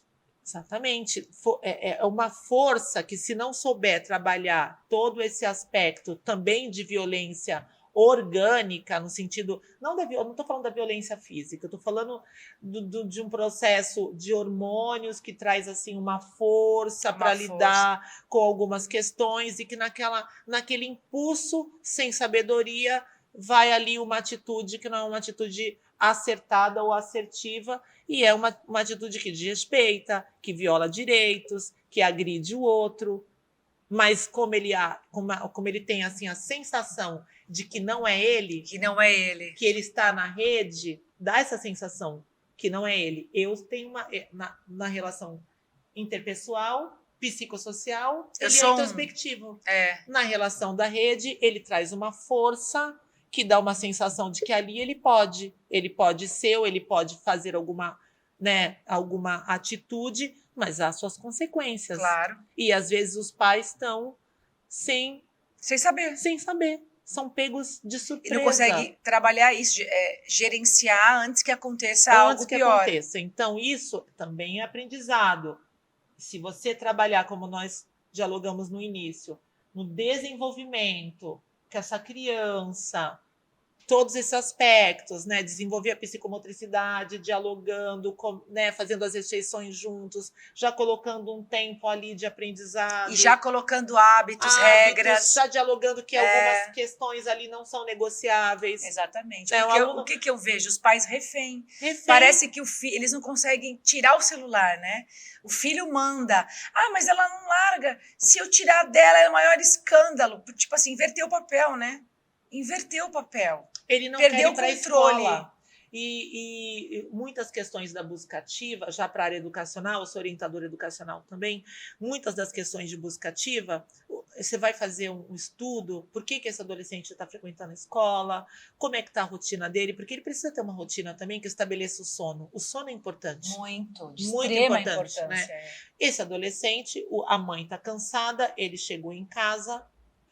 Exatamente. É uma força que, se não souber trabalhar todo esse aspecto também de violência orgânica, no sentido... eu não estou falando da violência física, eu estou falando de um processo de hormônios que traz assim, uma força para lidar com algumas questões, e que naquele impulso, sem sabedoria, vai ali uma atitude que não é uma atitude acertada ou assertiva, e é uma atitude que desrespeita, que viola direitos, que agride o outro, mas como ele tem assim a sensação de que não é ele,
Que não é ele.
que ele está na rede, dá essa sensação que não é ele. Eu tenho na relação interpessoal, psicossocial,
Eu
ele é
sou
introspectivo.
É,
Na relação da rede, ele traz uma força que dá uma sensação de que ali ele pode ser, ou ele pode fazer alguma atitude, mas há suas consequências.
claro.
E às vezes os pais estão sem
Sem saber.
saber. São pegos de
E
surpresa.
não consegue trabalhar isso, gerenciar antes que aconteça
antes
algo
que
pior.
aconteça. Então, isso também é aprendizado. Se você trabalhar, como nós dialogamos no início, no desenvolvimento que essa criança, todos esses aspectos, né? Desenvolver a psicomotricidade, dialogando, né? Fazendo as refeições juntos, já colocando um tempo ali de aprendizado.
E já colocando hábitos, regras.
Já dialogando que algumas questões ali não são negociáveis.
Exatamente.
É,
Porque
aluno...
o que eu vejo? Os pais refém. Parece que eles não conseguem tirar o celular, né? O filho manda. Ah, mas ela não larga. Se eu tirar dela, é o maior escândalo. Tipo assim, inverteu o papel, né? Inverteu o papel.
Ele não
Perdeu
quer ir
o
para a
controle.
escola. E muitas questões da busca ativa, já para a área educacional, eu sou orientadora educacional também, muitas das questões de busca ativa, você vai fazer um estudo, por que esse adolescente está frequentando a escola, como é que está a rotina dele, porque ele precisa ter uma rotina também que estabeleça o sono. O sono é importante.
De
Muito
extrema
importante,
importância.
né? Esse adolescente, a mãe está cansada, ele chegou em casa,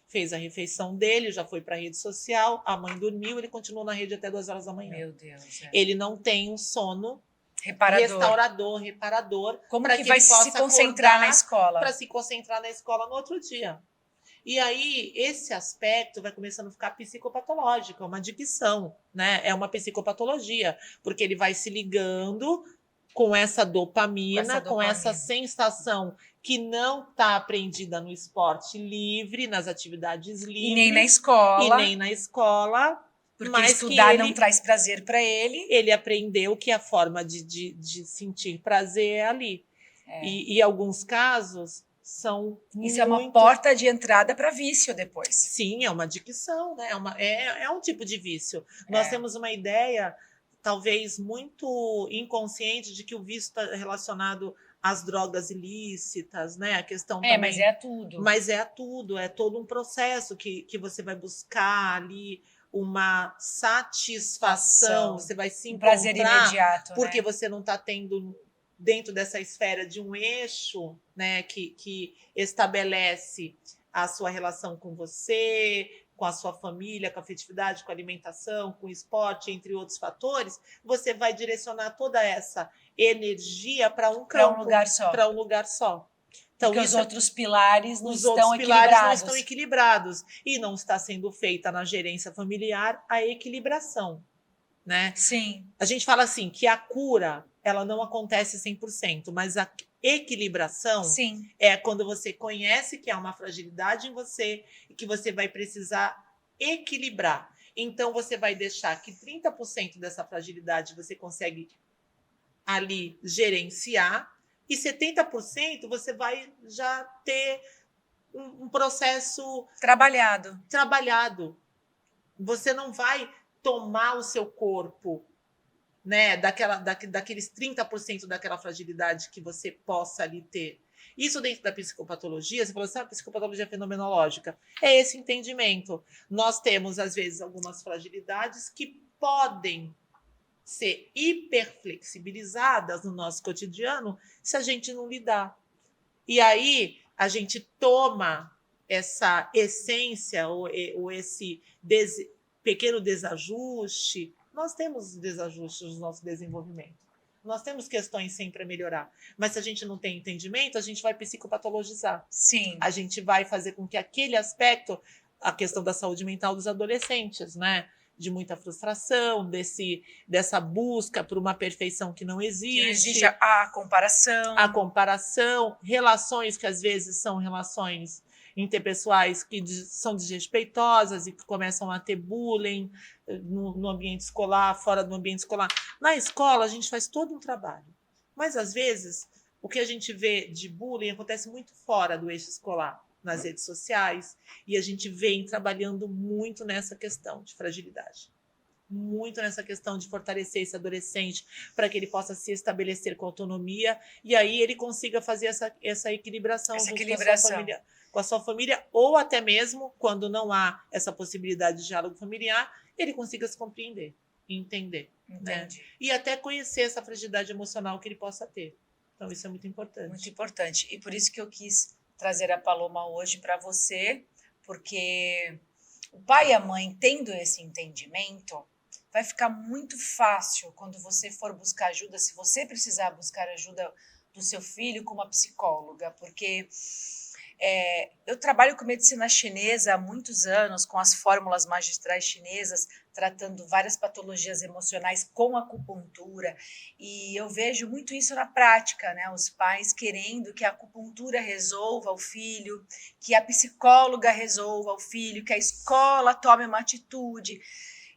fez a refeição dele, já foi para a rede social, a mãe dormiu, ele continuou na rede até 2 horas da manhã.
Meu Deus.
Ele não tem um sono
reparador.
reparador.
Como que vai se concentrar na escola?
Para se concentrar na escola no outro dia. E aí, esse aspecto vai começando a ficar psicopatológico, é uma adicção, né? É uma psicopatologia, porque ele vai se ligando com essa dopamina, com essa sensação que não está aprendida no esporte livre, nas atividades livres.
E nem na escola. Porque
mas
estudar não traz prazer para ele.
Ele aprendeu que a forma de sentir prazer é ali. E alguns casos são
Isso é uma porta de entrada para vício depois.
Sim, é uma adicção, né? É um tipo de vício. Nós temos uma ideia, talvez muito inconsciente, de que o vício está relacionado às drogas ilícitas, né? A questão também...
mas é tudo.
Mas é tudo, é todo um processo que você vai buscar ali uma satisfação, você vai se encontrar,
prazer imediato,
porque
né?
você não está tendo dentro dessa esfera de um eixo, né, que estabelece a sua relação com você, com a sua família, com a afetividade, com a alimentação, com o esporte, entre outros fatores, você vai direcionar toda essa energia para um
lugar só.
Para um lugar só.
Então, porque os outros pilares não estão
equilibrados. E não está sendo feita na gerência familiar a equilibração, né?
Sim.
A gente fala assim, que a cura, ela não acontece 100%, mas a equilibração é quando você conhece que há uma fragilidade em você e que você vai precisar equilibrar. Então, você vai deixar que 30% dessa fragilidade você consegue ali gerenciar, e 70% você vai já ter um processo trabalhado. Você não vai tomar o seu corpo, né, daqueles 30% daquela fragilidade que você possa ali ter. Isso dentro da psicopatologia, você falou assim, a psicopatologia fenomenológica, é esse entendimento. Nós temos, às vezes, algumas fragilidades que podem ser hiperflexibilizadas no nosso cotidiano se a gente não lidar. E aí a gente toma essa essência ou esse pequeno desajuste. Nós temos desajustes no nosso desenvolvimento. Nós temos questões sempre a melhorar. Mas se a gente não tem entendimento, a gente vai psicopatologizar.
Sim.
A gente vai fazer com que aquele aspecto, a questão da saúde mental dos adolescentes, né? De muita frustração, dessa busca por uma perfeição que não existe.
Que existe a comparação.
Relações que às vezes são relações interpessoais que são desrespeitosas e que começam a ter bullying no ambiente escolar, fora do ambiente escolar. Na escola, a gente faz todo um trabalho. Mas, às vezes, O que a gente vê de bullying acontece muito fora do eixo escolar, nas redes sociais, e a gente vem trabalhando muito nessa questão de fragilidade. Muito nessa questão de fortalecer esse adolescente para que ele possa se estabelecer com autonomia e aí ele consiga fazer essa equilibração, com a sua família, ou até mesmo, quando não há essa possibilidade de diálogo familiar, ele consiga se compreender, entender. Né? E até conhecer essa fragilidade emocional que ele possa ter. Então, isso é muito importante.
Muito importante. E por isso que eu quis trazer a Paloma hoje para você, porque o pai e a mãe, tendo esse entendimento, vai ficar muito fácil quando você for buscar ajuda, se você precisar buscar ajuda do seu filho com uma psicóloga, porque eu trabalho com medicina chinesa há muitos anos, com as fórmulas magistrais chinesas, tratando várias patologias emocionais com acupuntura, e eu vejo muito isso na prática, né? Os pais querendo que a acupuntura resolva o filho, que a psicóloga resolva o filho, que a escola tome uma atitude.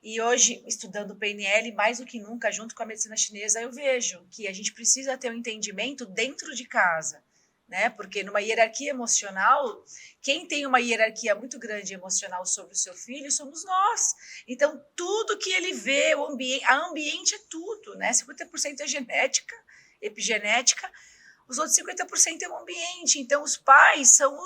E hoje, estudando PNL, mais do que nunca, junto com a medicina chinesa, eu vejo que a gente precisa ter um entendimento dentro de casa, né? Porque numa hierarquia emocional, quem tem uma hierarquia muito grande emocional sobre o seu filho somos nós. Então, tudo que ele vê, o ambiente é tudo, né? 50% é genética, epigenética, os outros 50% é o ambiente. Então, os pais são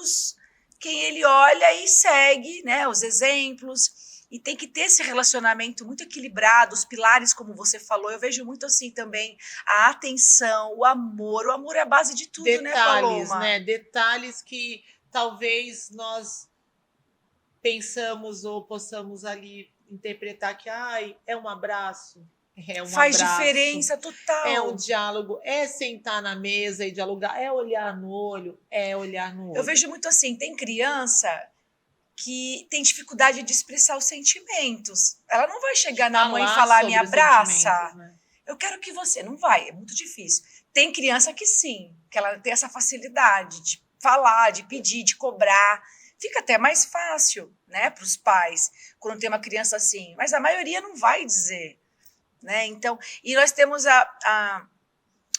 quem ele olha e segue, né? Os exemplos. E tem que ter esse relacionamento muito equilibrado, os pilares, como você falou, eu vejo muito assim também, a atenção, o amor é a base de tudo,
detalhes,
né, Paloma?
Né? Detalhes que talvez nós pensamos ou possamos ali interpretar que é um abraço,
Faz diferença total.
É um diálogo, é sentar na mesa e dialogar, é olhar no olho,
Eu vejo muito assim, tem criança que tem dificuldade de expressar os sentimentos. Ela não vai chegar na mãe e falar, me abraça.
Né?
Eu quero que você... Não vai, é muito difícil. Tem criança que sim, que ela tem essa facilidade de falar, de pedir, de cobrar. Fica até mais fácil, né, para os pais, quando tem uma criança assim. Mas a maioria não vai dizer, né? Então, e nós temos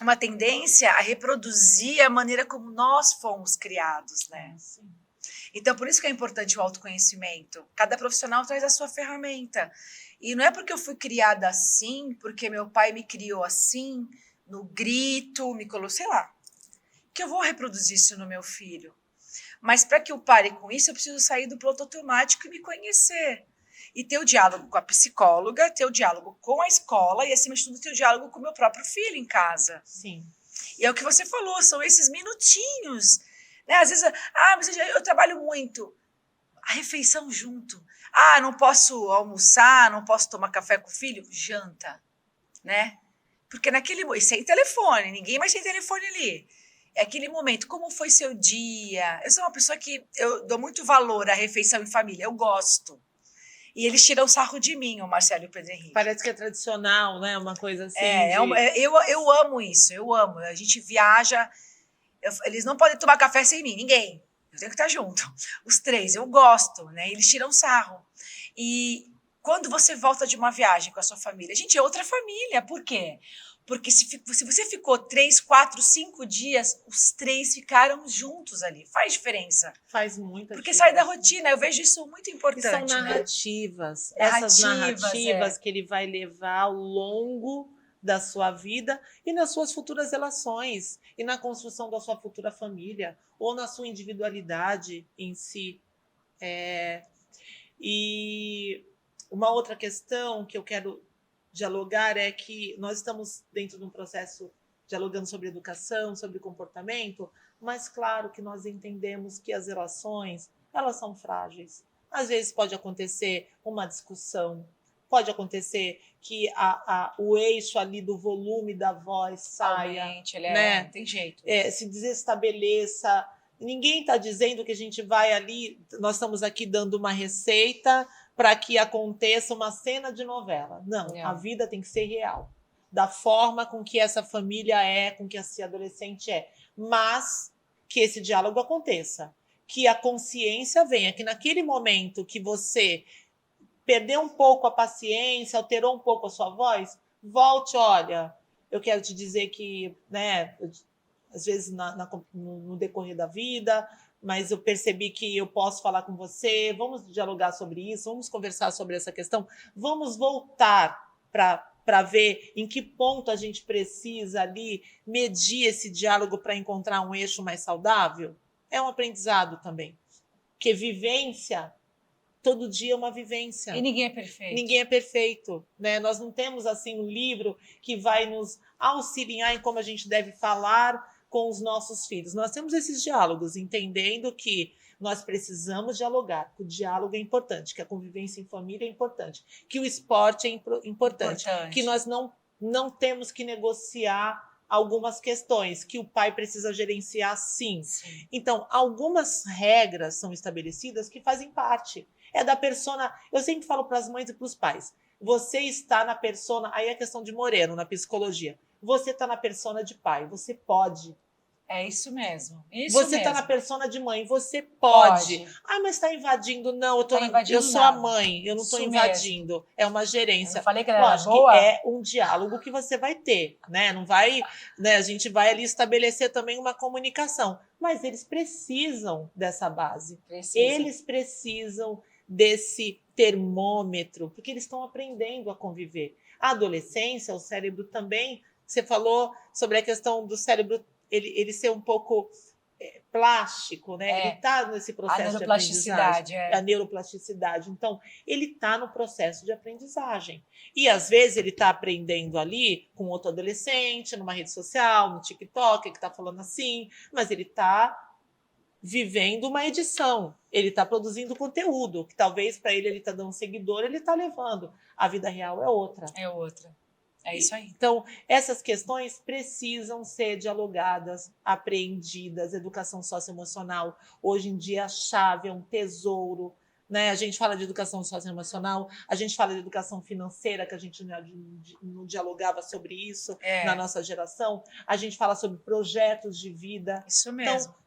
uma tendência a reproduzir a maneira como nós fomos criados, né?
Sim.
Então, por isso que é importante o autoconhecimento. Cada profissional traz a sua ferramenta. E não é porque eu fui criada assim, porque meu pai me criou assim, no grito, me colocou, sei lá, que eu vou reproduzir isso no meu filho. Mas para que eu pare com isso, eu preciso sair do piloto automático e me conhecer. E ter o diálogo com a psicóloga, ter o diálogo com a escola e, acima de tudo, ter o diálogo com o meu próprio filho em casa.
Sim.
E é o que você falou, são esses minutinhos. Né? Às vezes, mas eu trabalho muito. A refeição junto. Não posso almoçar, não posso tomar café com o filho? Janta, né? Porque naquele momento, sem telefone, ninguém mais tem telefone ali. É aquele momento, como foi seu dia? Eu sou uma pessoa que eu dou muito valor à refeição em família, eu gosto. E eles tiram sarro de mim, o Marcelo e o Pedro Henrique.
Parece que é tradicional, né? Uma coisa assim.
Eu amo isso, eu amo. A gente viaja, eles não podem tomar café sem mim, ninguém. Eu tenho que estar junto. Os três, eu gosto, né? Eles tiram sarro. E quando você volta de uma viagem com a sua família, gente, é outra família. Por quê? Porque se você ficou 3, 4, 5 dias, os três ficaram juntos ali. Faz diferença.
Faz muita
Porque
diferença.
sai da rotina. Eu vejo isso muito importante.
E são narrativas. Né? Essas narrativas que ele vai levar ao longo da sua vida e nas suas futuras relações e na construção da sua futura família ou na sua individualidade em si. E uma outra questão que eu quero dialogar é que nós estamos dentro de um processo dialogando sobre educação, sobre comportamento, mas claro que nós entendemos que as relações, elas são frágeis. Às vezes pode acontecer uma discussão, pode acontecer que o eixo ali do volume da voz saia, né?
Tem jeito.
Se desestabeleça. Ninguém está dizendo que a gente vai ali, nós estamos aqui dando uma receita para que aconteça uma cena de novela. Não, a vida tem que ser real. Da forma com que essa família é, com que esse adolescente é. Mas que esse diálogo aconteça. Que a consciência venha, que naquele momento que você perdeu um pouco a paciência, alterou um pouco a sua voz, volte, olha, eu quero te dizer que, né, às vezes no decorrer da vida, mas eu percebi que eu posso falar com você, vamos dialogar sobre isso, vamos conversar sobre essa questão, vamos voltar para ver em que ponto a gente precisa ali medir esse diálogo para encontrar um eixo mais saudável. É um aprendizado também, porque vivência, todo dia é uma vivência.
E ninguém é perfeito.
Ninguém é perfeito, né? Nós não temos assim um livro que vai nos auxiliar em como a gente deve falar com os nossos filhos. Nós temos esses diálogos, entendendo que nós precisamos dialogar, que o diálogo é importante, que a convivência em família é importante, que o esporte é importante, que nós não temos que negociar algumas questões, que o pai precisa gerenciar sim. Então, algumas regras são estabelecidas que fazem parte. É da persona. Eu sempre falo para as mães e para os pais. Você está na persona. Aí é questão de Moreno, na psicologia. Você está na persona de pai. Você pode.
É isso mesmo.
Você está na persona de mãe. Você pode. Ah, mas está invadindo. Não, eu sou a mãe. Eu não estou invadindo. Mesmo. É uma gerência.
Eu falei que era boa.
Que é um diálogo que você vai ter, né? Não vai, né? A gente vai ali estabelecer também uma comunicação. Mas eles precisam dessa base. Eles precisam desse termômetro, porque eles estão aprendendo a conviver. A adolescência, o cérebro também, você falou sobre a questão do cérebro, ele ser um pouco plástico, né? Ele está nesse processo de aprendizagem. A neuroplasticidade. Então, ele está no processo de aprendizagem. E, às vezes, ele está aprendendo ali com outro adolescente, numa rede social, no TikTok, que está falando assim, mas ele está vivendo uma edição, ele está produzindo conteúdo, que talvez para ele está dando um seguidor, ele está levando. A vida real é outra.
É outra. É isso aí.
Então, essas questões precisam ser dialogadas, apreendidas. Educação socioemocional, hoje em dia, a chave é um tesouro. Né? A gente fala de educação socioemocional, a gente fala de educação financeira, que a gente não dialogava sobre isso na nossa geração. A gente fala sobre projetos de vida.
Isso mesmo.
Então,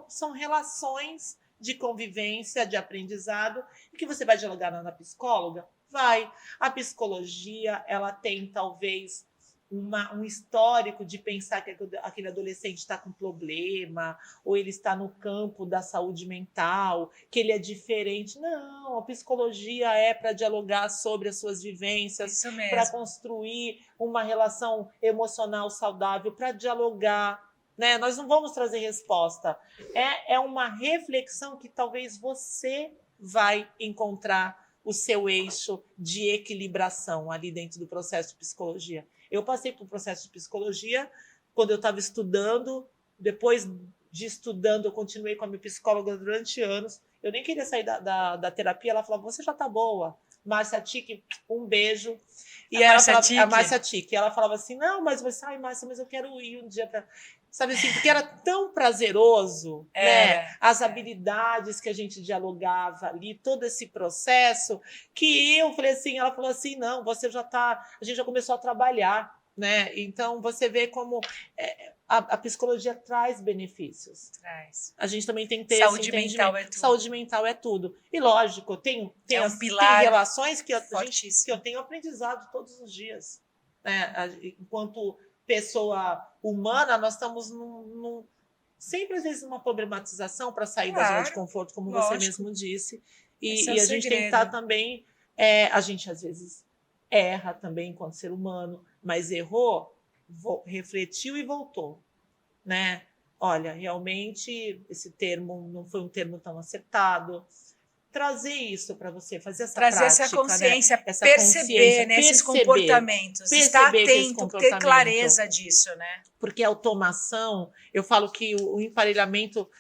são relações de convivência, de aprendizado, e que você vai dialogar na psicóloga? Vai. A psicologia, ela tem, talvez, um histórico de pensar que aquele adolescente está com problema, ou ele está no campo da saúde mental, que ele é diferente. Não, a psicologia é para dialogar sobre as suas vivências, para construir uma relação emocional saudável, para dialogar. Né? Nós não vamos trazer resposta. É uma reflexão que talvez você vai encontrar o seu eixo de equilibração ali dentro do processo de psicologia. Eu passei por um processo de psicologia quando eu estava estudando. Depois de estudando, eu continuei com a minha psicóloga durante anos. Eu nem queria sair da terapia. Ela falava, você já está boa. Márcia Tic, um beijo. E a Márcia Tic. Ela falava assim, não, mas você, Márcia, mas eu quero ir um dia para... Sabe assim, porque era tão prazeroso, né? As habilidades que a gente dialogava ali, todo esse processo, que eu falei assim, ela falou assim, não, você já está, a gente já começou a trabalhar, né? Então, você vê como a psicologia traz benefícios.
Traz.
A gente também tem que ter
saúde mental é tudo.
Saúde mental é tudo. E lógico, tem relações que eu tenho aprendizado todos os dias, né? Enquanto pessoa humana, nós estamos sempre, às vezes, numa problematização para sair da zona de conforto, como você mesmo disse. E a gente tem que estar também... a gente, às vezes, erra também enquanto ser humano, mas errou, refletiu e voltou. Né? Olha, realmente, esse termo não foi um termo tão acertado. Trazer isso para você, fazer essa prática.
Trazer essa consciência, né? Perceber, né? Esses comportamentos. Estar atento, ter clareza disso, né?
Porque a automação, eu falo que o emparelhamento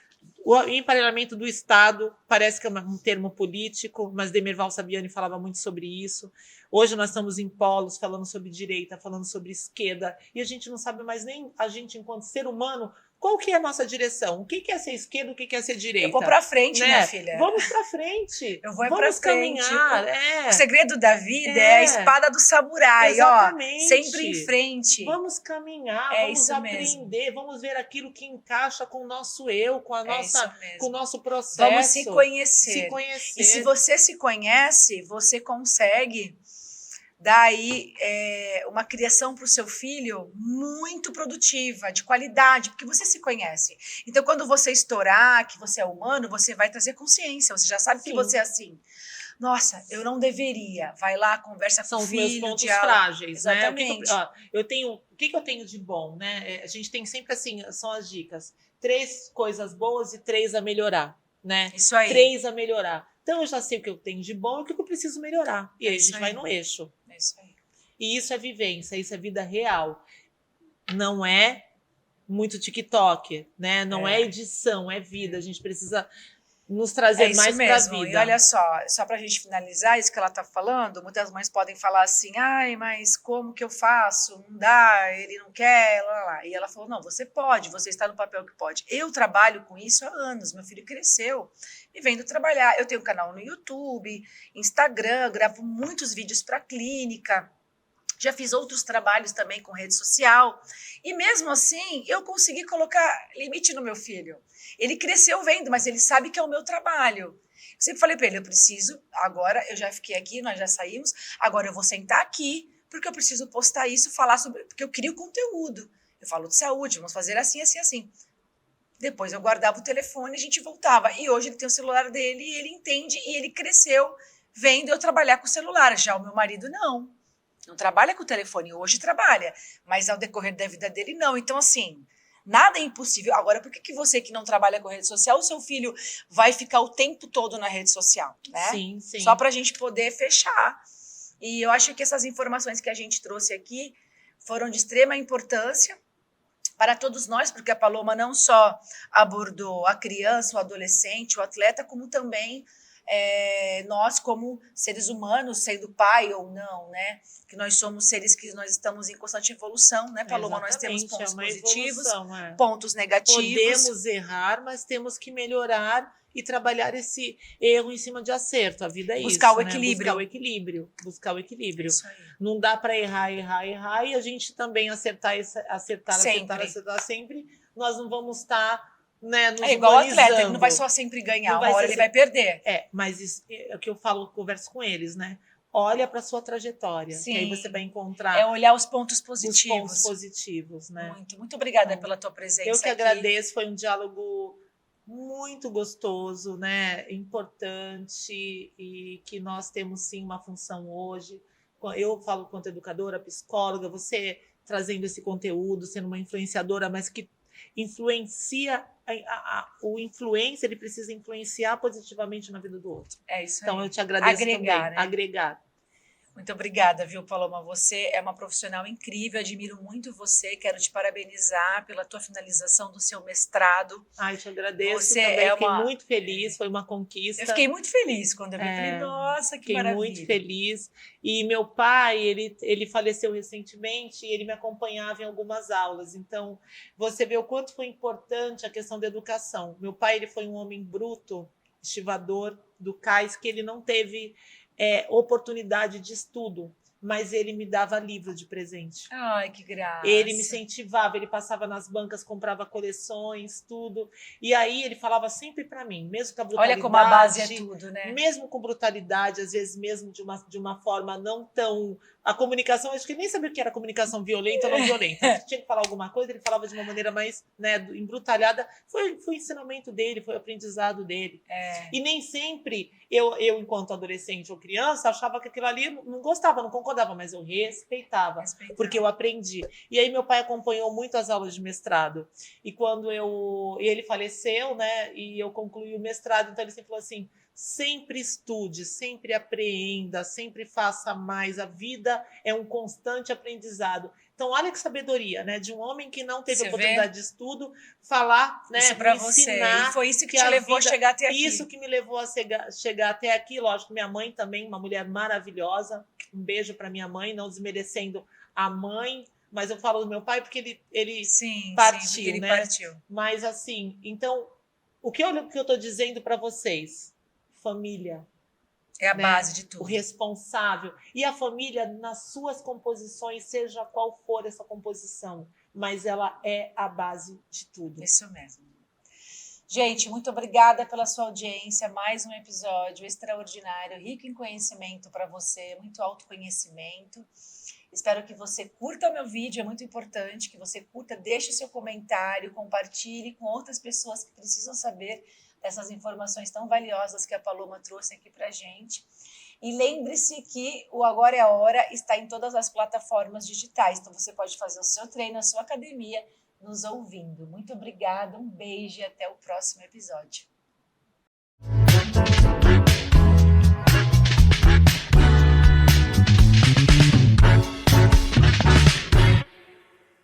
do Estado parece que é um termo político, mas Demerval Sabiani falava muito sobre isso. Hoje nós estamos em polos, falando sobre direita, falando sobre esquerda, e a gente não sabe mais nem, a gente, enquanto ser humano, qual que é a nossa direção? O que é ser esquerda, o que é ser direita?
Eu vou pra frente, né? Minha filha.
Vamos pra frente.
Eu vou pra frente.
Caminhar.
O segredo da vida é a espada do samurai. Exatamente. Ó, sempre em frente.
Vamos caminhar, vamos aprender, mesmo. Vamos ver aquilo que encaixa com o nosso eu, com o nosso processo.
Vamos se conhecer. E se você se conhece, você consegue Daí, uma criação para o seu filho muito produtiva, de qualidade, porque você se conhece. Então, quando você estourar que você é humano, você vai trazer consciência, você já sabe que
Sim.
você é assim. Nossa, eu não deveria. Vai lá, conversa com
São
o
os
filho.
meus pontos
diálogo.
frágeis, né?
Exatamente.
O que eu tenho de bom, né? A gente tem sempre assim, são as dicas. 3 coisas boas e 3 a melhorar, né?
Isso aí.
3 a melhorar. Então eu já sei o que eu tenho de bom e o que eu preciso melhorar. E aí a
isso
gente
aí.
vai no eixo.
É isso aí.
E isso é vivência, isso é vida real. Não é muito TikTok, né? Não é edição, é vida. A gente precisa nos trazer mais para a vida.
E olha só para a gente finalizar isso que ela está falando, muitas mães podem falar assim, ai, mas como que eu faço? Não dá, ele não quer, lá, lá. E ela falou, não, você pode, você está no papel que pode. Eu trabalho com isso há anos, meu filho cresceu me vendo trabalhar. Eu tenho um canal no YouTube, Instagram, gravo muitos vídeos para clínica, já fiz outros trabalhos também com rede social, e mesmo assim eu consegui colocar limite no meu filho. Ele cresceu vendo, mas ele sabe que é o meu trabalho. Eu sempre falei para ele, eu preciso, agora eu já fiquei aqui, nós já saímos, agora eu vou sentar aqui, porque eu preciso postar isso, falar sobre, porque eu crio conteúdo. Eu falo de saúde, vamos fazer assim, assim, assim. Depois eu guardava o telefone e a gente voltava. E hoje ele tem o celular dele e ele entende, e ele cresceu vendo eu trabalhar com o celular. Já o meu marido não. Não trabalha com o telefone, hoje trabalha, mas ao decorrer da vida dele, não. Então, assim, nada é impossível. Agora, por que você que não trabalha com rede social, o seu filho vai ficar o tempo todo na rede social, né?
Sim, sim.
Só para a gente poder fechar. E eu acho que essas informações que a gente trouxe aqui foram de extrema importância para todos nós, porque a Paloma não só abordou a criança, o adolescente, o atleta, como também nós como seres humanos, sendo pai ou não, né? Que nós somos seres que nós estamos em constante evolução, né, Paloma? Nós temos pontos positivos, pontos negativos.
Podemos errar, mas temos que melhorar e trabalhar esse erro em cima de acerto. A vida é
buscar
isso,
o equilíbrio.
Buscar o equilíbrio.
Isso aí.
Não dá para errar e a gente também acertar sempre. Nós não vamos estar, né, nos
igual o atleta, ele não vai só sempre ganhar, uma hora ele vai perder.
Mas isso é o que eu falo, converso com eles, né? Olha para sua trajetória,
Sim.
que aí você vai encontrar
olhar os pontos positivos.
Os pontos positivos, né?
Muito obrigada pela tua presença.
Eu que
aqui.
agradeço, foi um diálogo muito gostoso, né? Importante, e que nós temos sim uma função hoje. Eu falo quanto educadora, psicóloga, você trazendo esse conteúdo, sendo uma influenciadora, mas que influencia, o influencer, ele precisa influenciar positivamente na vida do outro.
É isso aí.
Então eu te agradeço também.
Né?
Agregar.
Muito obrigada, viu, Paloma? Você é uma profissional incrível, admiro muito você, quero te parabenizar pela tua finalização do seu mestrado.
Ai, te agradeço
você
também, fiquei muito feliz, foi uma conquista.
Eu fiquei muito feliz quando eu vi, falei, nossa, que maravilha.
Fiquei muito feliz. E meu pai, ele faleceu recentemente e ele me acompanhava em algumas aulas, então você vê o quanto foi importante a questão da educação. Meu pai, ele foi um homem bruto, estivador do cais, que ele não teve oportunidade de estudo, mas ele me dava livro de presente.
Ai, que graça.
Ele me incentivava, ele passava nas bancas, comprava coleções, tudo. E aí ele falava sempre para mim, mesmo com a brutalidade...
Olha como a base é tudo, né?
Mesmo com brutalidade, às vezes mesmo de uma forma não tão... A comunicação, acho que ele nem sabia o que era comunicação violenta ou não violenta. Se tinha que falar alguma coisa, ele falava de uma maneira mais, né, embrutalhada. Foi o ensinamento dele, foi o aprendizado dele. E nem sempre eu, enquanto adolescente ou criança, achava que aquilo ali não gostava, não concordava, mas eu respeitava, porque eu aprendi. E aí meu pai acompanhou muito as aulas de mestrado. E quando ele faleceu, né, e eu concluí o mestrado, então ele sempre falou assim, sempre estude, sempre apreenda, sempre faça mais. A vida é um constante aprendizado. Então, olha que sabedoria, né? De um homem que não teve oportunidade de estudo, falar, né?
Isso para você. E foi isso que te levou a chegar até aqui.
Isso que me levou a chegar até aqui. Lógico, minha mãe também, uma mulher maravilhosa. Um beijo para minha mãe, não desmerecendo a mãe, mas eu falo do meu pai porque ele partiu,
ele
né?
Partiu.
Mas assim, então, o que eu estou dizendo para vocês? Família.
É a base de tudo.
O responsável. E a família, nas suas composições, seja qual for essa composição, mas ela é a base de tudo.
Isso mesmo. Gente, muito obrigada pela sua audiência. Mais um episódio extraordinário, rico em conhecimento para você, muito autoconhecimento. Espero que você curta o meu vídeo, é muito importante que você curta, deixe o seu comentário, compartilhe com outras pessoas que precisam saber dessas informações tão valiosas que a Paloma trouxe aqui para a gente. E lembre-se que o Agora é a Hora está em todas as plataformas digitais, então você pode fazer o seu treino, a sua academia, nos ouvindo. Muito obrigada, um beijo e até o próximo episódio.